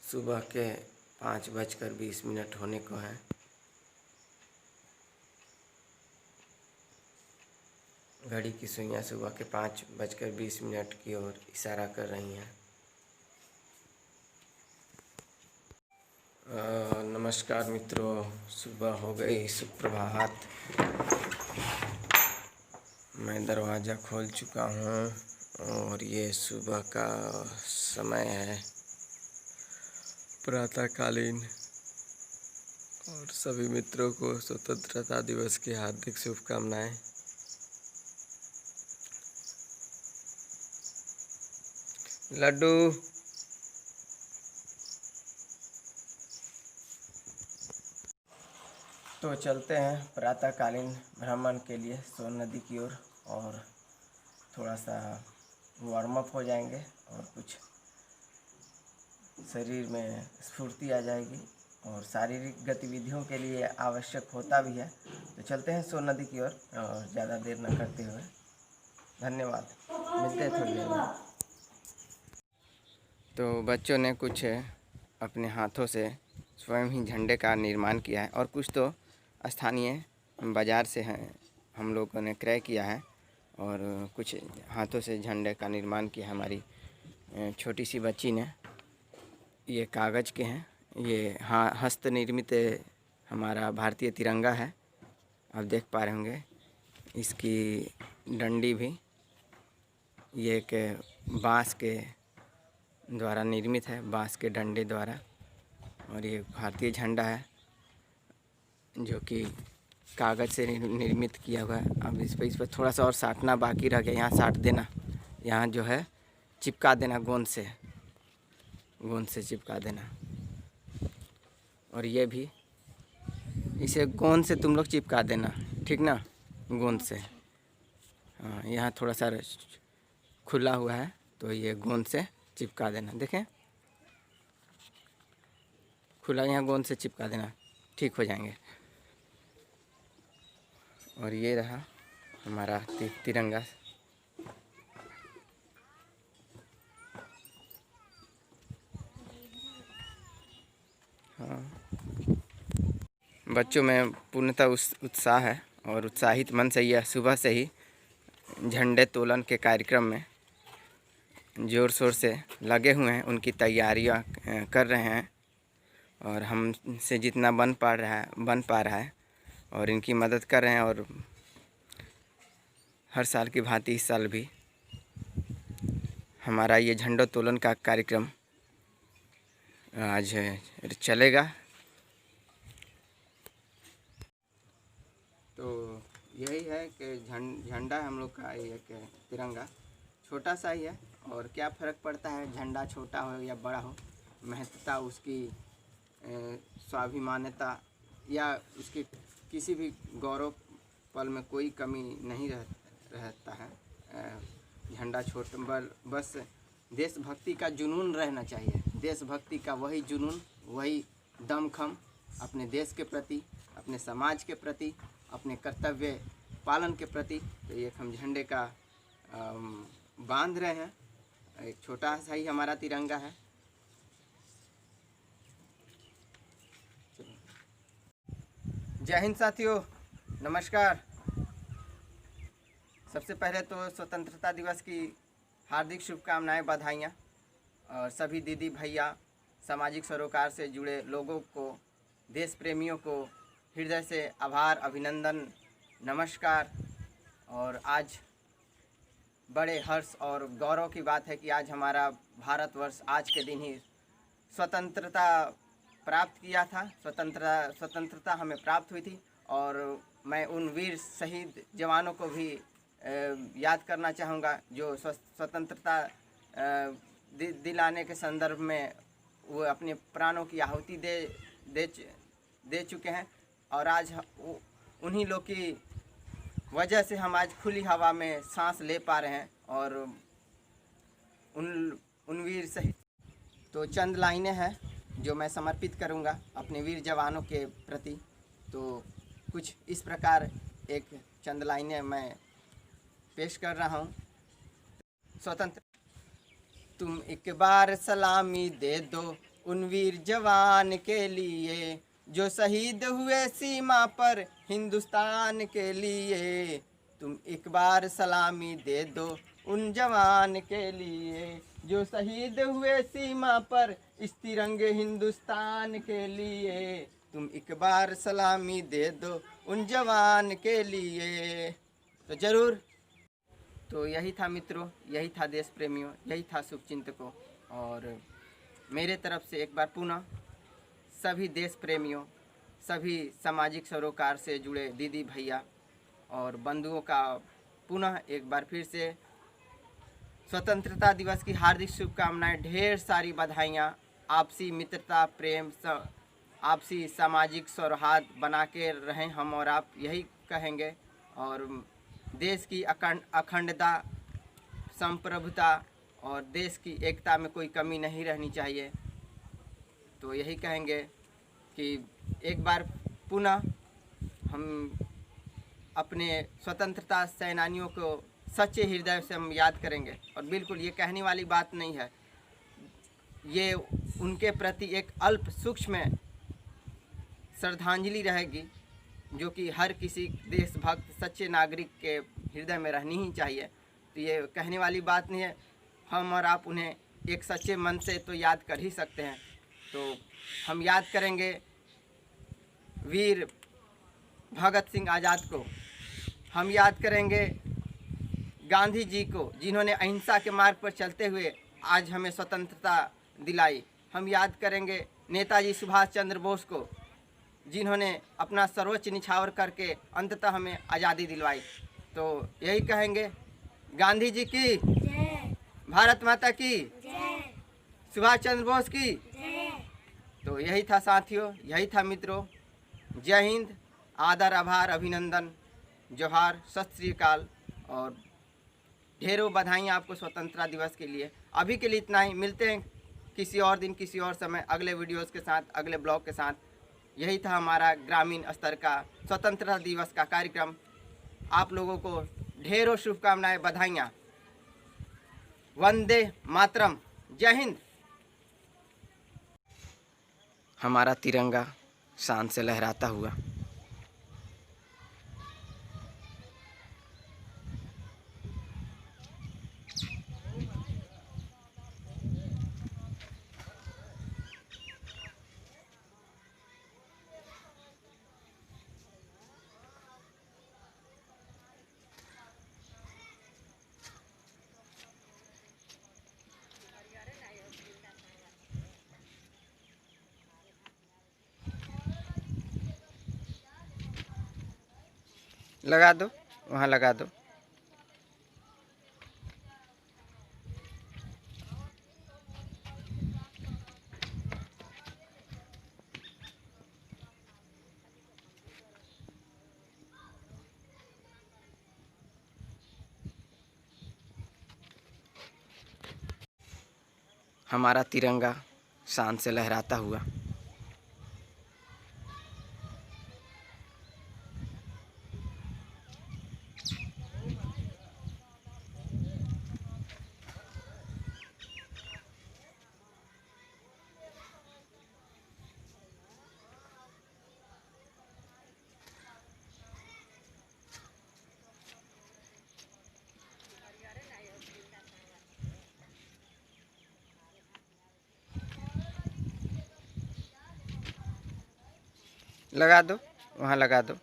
सुबह के 5:20 होने को हैं। घड़ी की सुइयां सुबह के 5:20 की ओर इशारा कर रही हैं। नमस्कार मित्रों, सुबह हो गई, सुप्रभात। मैं दरवाज़ा खोल चुका हूँ और ये सुबह का समय है, प्रातःकालीन। और सभी मित्रों को स्वतंत्रता दिवस की हार्दिक शुभकामनाएं। लड्डू, तो चलते हैं प्रातःकालीन भ्रमण के लिए सोन नदी की ओर और थोड़ा सा वार्म अप हो जाएंगे और कुछ शरीर में स्फूर्ति आ जाएगी और शारीरिक गतिविधियों के लिए आवश्यक होता भी है। तो चलते हैं सोन नदी की ओर और ज़्यादा देर न करते हुए। धन्यवाद, मिलते हैं थोड़ी देर में। तो बच्चों ने कुछ अपने हाथों से स्वयं ही झंडे का निर्माण किया है और कुछ तो स्थानीय बाज़ार से हैं हम लोगों ने क्रय किया है और कुछ हाथों से झंडे का निर्माण किया है हमारी छोटी सी बच्ची ने। ये कागज़ के हैं, ये हस्त निर्मित हमारा भारतीय तिरंगा है। आप देख पा रहे होंगे इसकी डंडी भी ये एक बाँस के द्वारा निर्मित है, बाँस के डंडे द्वारा। और ये भारतीय झंडा है जो कि कागज़ से निर्मित किया हुआ है। अब इस पर थोड़ा सा और साटना बाकी रह गया। यहाँ साट देना, यहाँ जो है चिपका देना, गोंद से चिपका देना। और ये भी इसे गोंद से तुम लोग चिपका देना, ठीक ना, गोंद से। हाँ, यहाँ थोड़ा सा खुला हुआ है तो ये गोंद से चिपका देना। देखें, खुला, यहाँ गोंद से चिपका देना, ठीक हो जाएंगे। और ये रहा हमारा तिरंगा। हाँ, बच्चों में पूर्णतः उत्साह है और उत्साहित मन से यह सुबह से ही झंडे तोलन के कार्यक्रम में ज़ोर शोर से लगे हुए हैं, उनकी तैयारियां कर रहे हैं और हमसे जितना बन पा रहा है और इनकी मदद कर रहे हैं। और हर साल की भांति इस साल भी हमारा ये झंडोत्तोलन का कार्यक्रम आज चलेगा। तो यही है कि झंडा हम लोग का एक तिरंगा छोटा सा ही है और क्या फ़र्क पड़ता है, झंडा छोटा हो या बड़ा हो, महत्वता उसकी स्वाभिमानता या उसके किसी भी गौरव पल में कोई कमी नहीं रहता है। झंडा छोटा, बस देशभक्ति का जुनून रहना चाहिए, देशभक्ति का वही जुनून, वही दमखम अपने देश के प्रति, अपने समाज के प्रति, अपने कर्तव्य पालन के प्रति। तो ये हम झंडे का बांध रहे हैं, एक छोटा सा ही हमारा तिरंगा है। जय हिंद साथियों, नमस्कार। सबसे पहले तो स्वतंत्रता दिवस की हार्दिक शुभकामनाएं, बधाइयाँ। और सभी दीदी भैया, सामाजिक सरोकार से जुड़े लोगों को, देश प्रेमियों को हृदय से आभार, अभिनंदन, नमस्कार। और आज बड़े हर्ष और गौरव की बात है कि आज हमारा भारतवर्ष आज के दिन ही स्वतंत्रता प्राप्त किया था। स्वतंत्रता हमें प्राप्त हुई थी और मैं उन वीर शहीद जवानों को भी याद करना चाहूँगा जो स्वतंत्रता दिलाने के संदर्भ में वो अपने प्राणों की आहुति दे चुके हैं। और आज उन्हीं लोग की वजह से हम आज खुली हवा में सांस ले पा रहे हैं। और उन वीर शहीद, तो चंद लाइनें हैं जो मैं समर्पित करूंगा अपने वीर जवानों के प्रति। तो कुछ इस प्रकार एक चंद लाइनें मैं पेश कर रहा हूं। स्वतंत्र, तुम एक बार सलामी दे दो उन वीर जवान के लिए जो शहीद हुए सीमा पर हिंदुस्तान के लिए। तुम एक बार सलामी दे दो उन जवान के लिए जो शहीद हुए सीमा पर इस तिरंगे हिंदुस्तान के लिए। तुम एक बार सलामी दे दो उन जवान के लिए। तो ज़रूर। तो यही था मित्रों, यही था देश प्रेमियों, यही था शुभचिंतकों। और मेरे तरफ से एक बार पुनः सभी देश प्रेमियों, सभी सामाजिक सरोकार से जुड़े दीदी भैया और बंधुओं का पुनः एक बार फिर से स्वतंत्रता दिवस की हार्दिक शुभकामनाएं, ढेर सारी बधाइयाँ। आपसी मित्रता, प्रेम, आपसी सामाजिक सौहार्द बना के रहें हम और आप, यही कहेंगे। और देश की अखंडता, संप्रभुता और देश की एकता में कोई कमी नहीं रहनी चाहिए। तो यही कहेंगे कि एक बार पुनः हम अपने स्वतंत्रता सेनानियों को सच्चे हृदय से हम याद करेंगे। और बिल्कुल ये कहने वाली बात नहीं है, ये उनके प्रति एक अल्प सूक्ष्म श्रद्धांजलि रहेगी, जो कि हर किसी देशभक्त सच्चे नागरिक के हृदय में रहनी ही चाहिए। तो ये कहने वाली बात नहीं है, हम और आप उन्हें एक सच्चे मन से तो याद कर ही सकते हैं। तो हम याद करेंगे वीर भगत सिंह आज़ाद को, हम याद करेंगे गांधी जी को, जिन्होंने अहिंसा के मार्ग पर चलते हुए आज हमें स्वतंत्रता दिलाई। हम याद करेंगे नेताजी सुभाष चंद्र बोस को, जिन्होंने अपना सर्वोच्च निछावर करके अंततः हमें आज़ादी दिलवाई। तो यही कहेंगे, गांधी जी की जय, भारत माता की जय, सुभाष चंद्र बोस की जय। तो यही था साथियों, यही था मित्रों। जय हिंद, आदर, आभार, अभिनंदन, जोहार, सत श्री अकाल और ढेरों बधाइयाँ आपको स्वतंत्रता दिवस के लिए। अभी के लिए इतना ही, मिलते हैं किसी और दिन, किसी और समय, अगले वीडियोस के साथ, अगले ब्लॉग के साथ। यही था हमारा ग्रामीण स्तर का स्वतंत्रता दिवस का कार्यक्रम। आप लोगों को ढेरों शुभकामनाएं, बधाइयाँ। वंदे मातरम, जय हिंद। हमारा तिरंगा शान से लहराता हुआ। लगा दो, वहाँ लगा दो। हमारा तिरंगा शान से लहराता हुआ। लगा दो, वहाँ लगा दो।